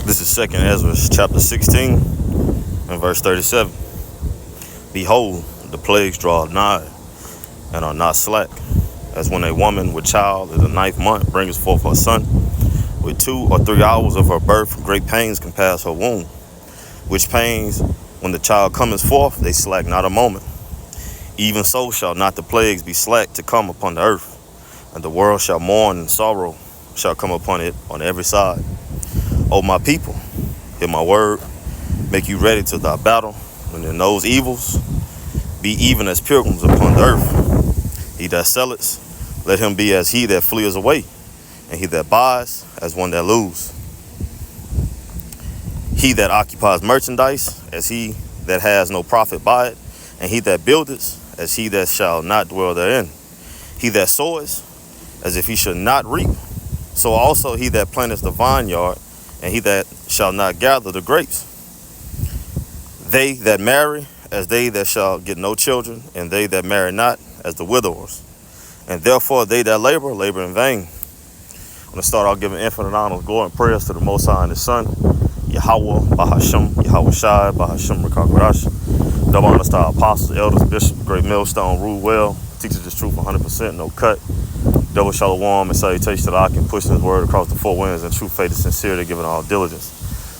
This is 2nd Ezra chapter 16 and verse 37. Behold, the plagues draw nigh and are not slack, as when a woman with child in the 9th month bringeth forth her son. With 2 or 3 hours of her birth, great pains compass her womb, which pains, when the child cometh forth, they slack not a moment. Even so shall not the plagues be slack to come upon the earth, and the world shall mourn, and sorrow shall come upon it on every side. O my people, hear my word, make you ready to thy battle, and in those evils be even as pilgrims upon the earth. He that selleth, let him be as he that fleeth away, and he that buys as one that lose. He that occupies merchandise as he that has no profit by it, and he that buildeth as he that shall not dwell therein. He that soweth as if he should not reap, so also he that planteth the vineyard, and he that shall not gather the grapes. They that marry as they that shall get no children, and they that marry not as the widowers. And therefore they that labor, labor in vain. I'm going to start out giving infinite honor, glory, and prayers to the Most High and His Son, Yahweh, Bahashem, Yahweh Shai, Bahashem, Rakakwadash. Double honor to our apostles, elders, bishops, great millstone, rule well, teaches this truth 100%, no cut. Double shalom and salutation that I can push this word across the 4 winds in true faith and sincerity, giving all diligence.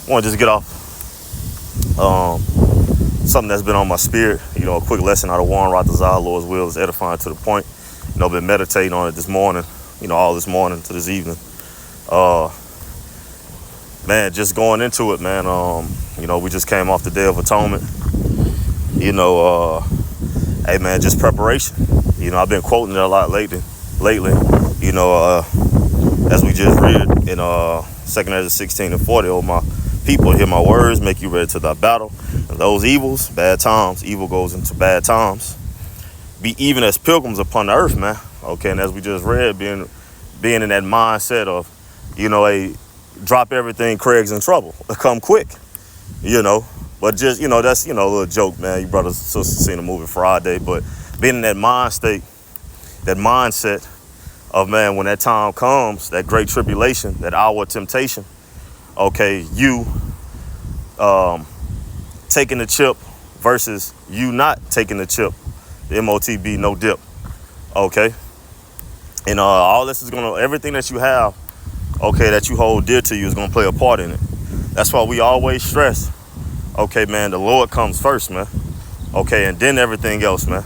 I want to just get off something that's been on my spirit. A quick lesson out of Warren Ratazah, Lord's will is edifying to the point. Been meditating on it this morning, all this morning to this evening. Man, just going into it, man. We just came off the Day of Atonement. Hey, man, just preparation. I've been quoting it a lot lately, as we just read in 2nd Ezra 16 and 40, oh my people, hear my words, make you ready to thy battle. And those evils, bad times, evil goes into bad times. Be even as pilgrims upon the earth, man. Okay, and as we just read, being in that mindset of, hey, drop everything, Craig's in trouble. Come quick, But just, that's, a little joke, man. You brothers and sisters seen the movie Friday, but being in that mindset of, man, when that time comes, that great tribulation, that hour of temptation, okay, you taking the chip versus you not taking the chip, the MOTB, no dip, okay? And all this is everything that you have, okay, that you hold dear to you is gonna play a part in it. That's why we always stress, okay, man, the Lord comes first, man, okay, and then everything else, man.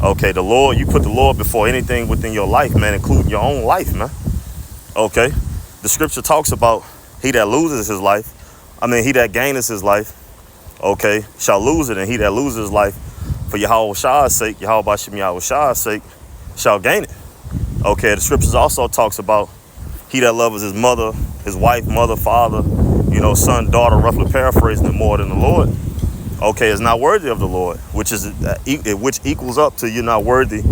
Okay, the Lord, you put the Lord before anything within your life, man, including your own life, man. Okay, the scripture talks about he that loses his life, he that gaineth his life, okay, shall lose it, and he that loses his life for Yahweh Shai's sake, Yahweh Bashem Yahweh Shai's sake, shall gain it. Okay, the scriptures also talks about he that loves his mother, his wife, mother, father, son, daughter, roughly paraphrasing it, more than the Lord. Okay, is not worthy of the Lord, which equals up to you're not worthy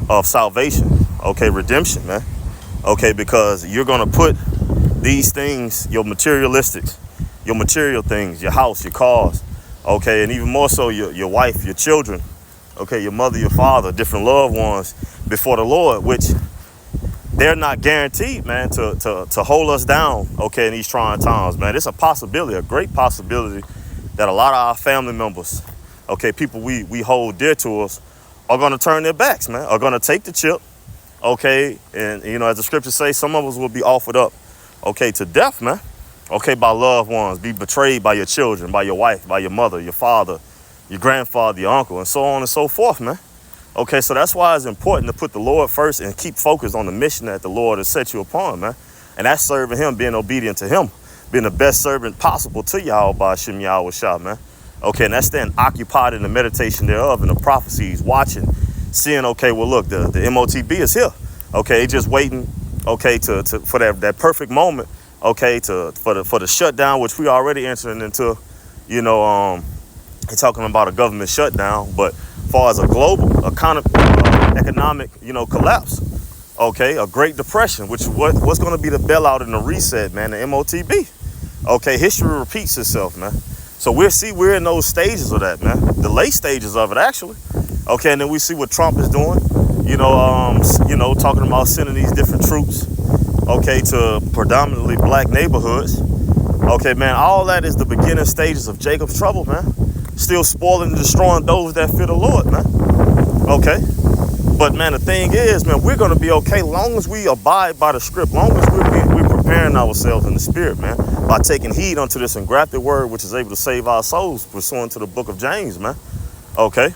of salvation. Okay, redemption, man. Okay, because you're gonna put these things, your materialistics, your material things, your house, your cars, okay, and even more so your wife, your children, okay, your mother, your father, different loved ones before the Lord, which they're not guaranteed, man, to hold us down, okay, in these trying times, man. It's a possibility, a great possibility, that a lot of our family members, okay, people we hold dear to us, are going to turn their backs, man, are going to take the chip, okay, and, as the scriptures say, some of us will be offered up, okay, to death, man, okay, by loved ones, be betrayed by your children, by your wife, by your mother, your father, your grandfather, your uncle, and so on and so forth, man. Okay, so that's why it's important to put the Lord first and keep focused on the mission that the Lord has set you upon, man, and that's serving him, being obedient to him, being the best servant possible to Yahweh Bashem Yahweh Shah, man. Okay, and that's staying occupied in the meditation thereof and the prophecies, watching, seeing, okay, well, look, the MOTB is here. Okay, just waiting, okay, for that perfect moment, okay, for the shutdown, which we already entering into, talking about a government shutdown, but as far as a global economic, collapse, okay, a Great Depression, which what's going to be the bailout and the reset, man, the MOTB. Okay, history repeats itself, man. So we're in those stages of that, man. The late stages of it, actually. Okay, and then we see what Trump is doing, Talking about sending these different troops, okay, to predominantly black neighborhoods. Okay, man, all that is the beginning stages of Jacob's trouble, man. Still spoiling and destroying those that fear the Lord, man. Okay? But, man, the thing is, man, we're going to be okay long as we abide by the script, long as we're preparing ourselves in the spirit, man, by taking heed unto this engrafted word, which is able to save our souls, pursuant to the book of James, man. Okay?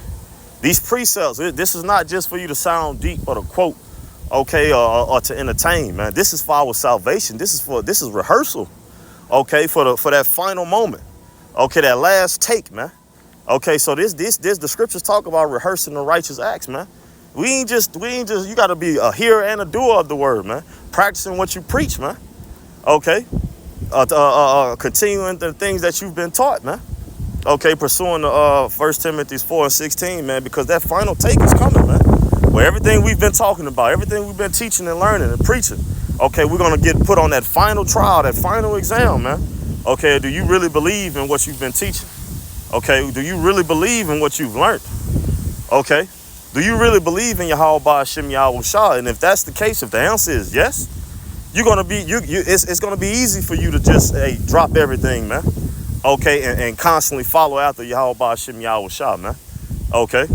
These precepts, this is not just for you to sound deep or to quote, okay, or to entertain, man. This is for our salvation. This is rehearsal, okay, for that final moment, okay, that last take, man. Okay, so this the scriptures talk about rehearsing the righteous acts, man. We ain't just you got to be a hearer and a doer of the word, man. Practicing what you preach, man. Okay, continuing the things that you've been taught, man. Okay, pursuing the 1 Timothy 4:16, man, because that final take is coming, man. Where everything we've been talking about, everything we've been teaching and learning and preaching, okay, we're gonna get put on that final trial, that final exam, man. Okay, do you really believe in what you've been teaching? Okay, do you really believe in what you've learned? Okay, do you really believe in Yahweh Hashem Yahweh Shah? And if that's the case, if the answer is yes, you're gonna be it's gonna be easy for you to just drop everything, man. Okay, and constantly follow after Yahweh Hashem Yahweh Shah, man. Okay,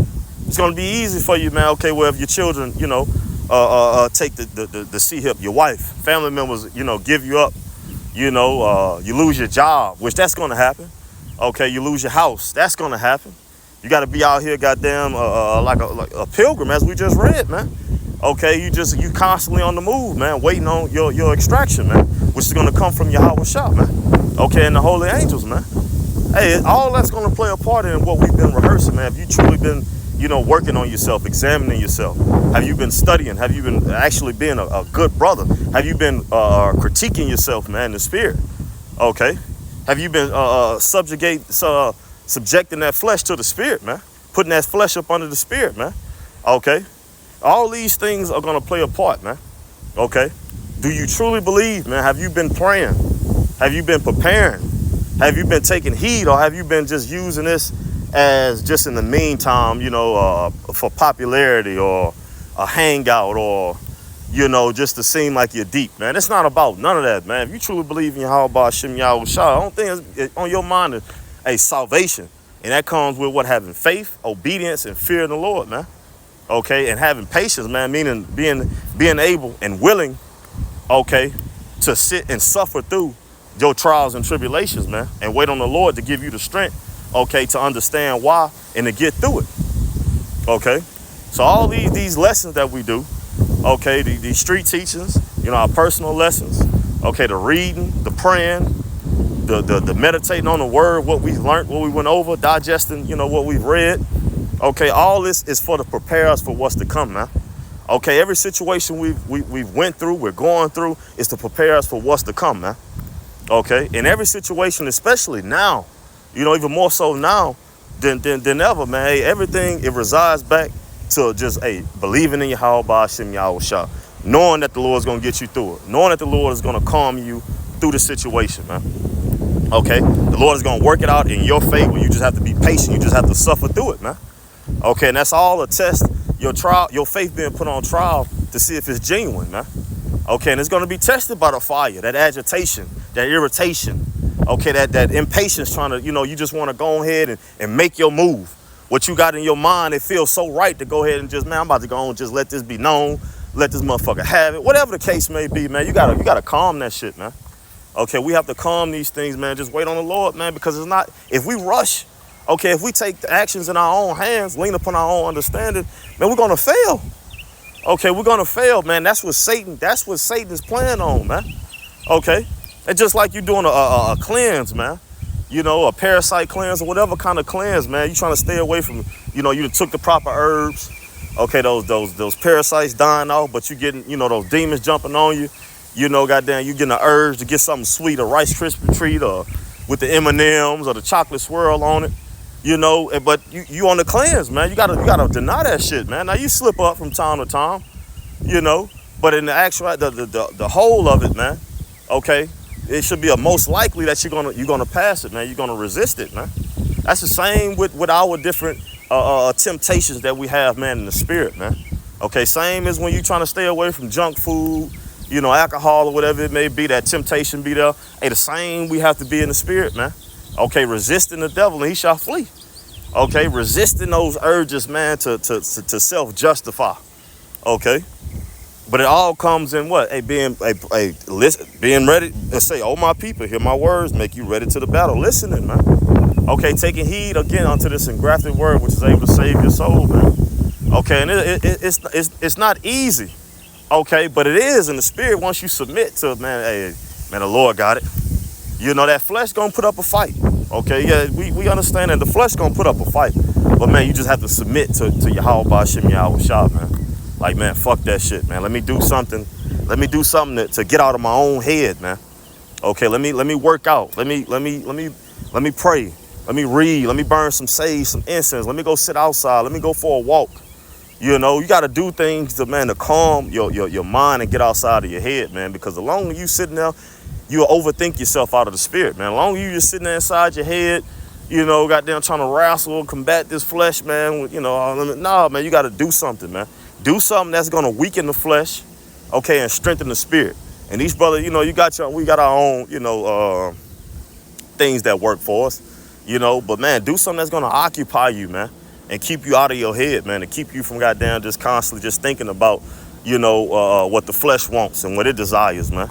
it's gonna be easy for you, man. Okay, well, if your children, take the C-hip, your wife, family members, give you up, you lose your job, which that's gonna happen. Okay, you lose your house, that's gonna happen. You got to be out here, goddamn, like a pilgrim, as we just read, man. Okay, you constantly on the move, man, waiting on your extraction, man, which is gonna come from Yahweh Shah, man. Okay, and the holy angels, man. Hey, all that's gonna play a part in what we've been rehearsing, man. Have you truly been, working on yourself, examining yourself? Have you been studying? Have you been actually being a good brother? Have you been critiquing yourself, man, in the spirit? Okay. Have you been subjecting that flesh to the spirit, man? Putting that flesh up under the spirit, man. Okay. All these things are gonna play a part, man. Okay. Do you truly believe, man? Have you been praying? Have you been preparing? Have you been taking heed, or have you been just using this as just in the meantime, for popularity or a hangout, or, just to seem like you're deep, man? It's not about none of that, man. If you truly believe in Yahweh Hashem Yahweh Shah, I don't think it's on your mind is a salvation. And that comes with what? Having faith, obedience, and fear in the Lord, man. Okay, and having patience, man, meaning being able and willing, okay, to sit and suffer through your trials and tribulations, man, and wait on the Lord to give you the strength, okay, to understand why and to get through it. Okay, so all these lessons that we do, okay, these street teachings, our personal lessons, okay, the reading, the praying, the meditating on the word, what we learned, what we went over, digesting, what we've read. Okay, all this is to prepare us for what's to come, man. Okay, every situation we've went through, we're going through, is to prepare us for what's to come, man. Okay, in every situation, especially now, even more so now than ever, man. Hey, everything, it resides back to just believing in Yahweh Hashem Yahweh Shah, knowing that the Lord is gonna get you through it, knowing that the Lord is gonna calm you through the situation, man. Okay, the Lord is gonna work it out in your favor. You just have to be patient. You just have to suffer through it, man. Okay, and that's all a test, your trial, your faith being put on trial to see if it's genuine, man. Okay, and it's gonna be tested by the fire, that agitation, that irritation, okay, that impatience trying to, you just want to go ahead and make your move. What you got in your mind, it feels so right to go ahead and just, man, I'm about to go on, just let this be known, let this motherfucker have it. Whatever the case may be, man, you gotta calm that shit, man. Okay, we have to calm these things, man. Just wait on the Lord, man, because it's not, if we rush, okay, if we take the actions in our own hands, lean upon our own understanding, man, we're gonna fail. Okay, we're gonna fail, man. That's what Satan's playing on, man. Okay, it's just like you doing a cleanse, man. A parasite cleanse or whatever kind of cleanse, man. You trying to stay away from, you took the proper herbs. Okay, those parasites dying off, but you getting, those demons jumping on you. Goddamn, you getting an urge to get something sweet, a Rice Krispie treat, or with the M&Ms or the chocolate swirl on it. But you on the cleanse, man. You gotta deny that shit, man. Now you slip up from time to time, but in the actual the whole of it, man, okay, it should be a most likely that you're gonna pass it, man. You're gonna resist it, man. That's the same with our different temptations that we have, man, in the spirit, man. Okay, same as when you trying to stay away from junk food, you know, alcohol or whatever it may be, that temptation be there. Hey, the same we have to be in the spirit, man. Okay, resisting the devil and he shall flee. Okay, resisting those urges, man, to self-justify. Okay. But it all comes in what? Hey, listen, being ready to say, oh, my people, hear my words, make you ready to the battle. Listening, man. Okay, taking heed again unto this engrafted word, which is able to save your soul, man. Okay, and it's not easy. Okay, but it is in the spirit once you submit to, man, hey, man, the Lord got it. You know, that flesh gonna put up a fight. Okay, yeah, we understand that the flesh gonna put up a fight. But, man, you just have to submit to Yahweh Ba'Shem Yahweh Shah, man. Like, man, fuck that shit, man. Let me do something. Let me do something to get out of my own head, man. Okay, let me work out. Let me pray. Let me read. Let me burn some sage, some incense. Let me go sit outside. Let me go for a walk. You know, you got to do things to, man, to calm your mind and get outside of your head, man. Because the longer you sitting there, you'll overthink yourself out of the spirit, man. The longer you just sitting there inside your head, you know, goddamn trying to wrestle, combat this flesh, man. You know, nah, man, you got to do something, man. Do something that's going to weaken the flesh, okay, and strengthen the spirit. And these brothers, you know, we got our own, you know, things that work for us, you know. But, man, do something that's going to occupy you, man, and keep you out of your head, man, and keep you from goddamn just constantly just thinking about, you know, what the flesh wants and what it desires, man.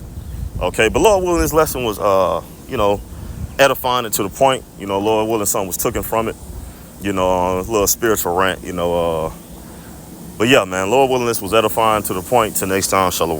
Okay, but Lord willing, this lesson was, you know, edifying and to the point. You know, Lord willing, something was taken from it. You know, a little spiritual rant, you know, but yeah, man, Lord willing, this was edifying to the point. Till next time, shalom.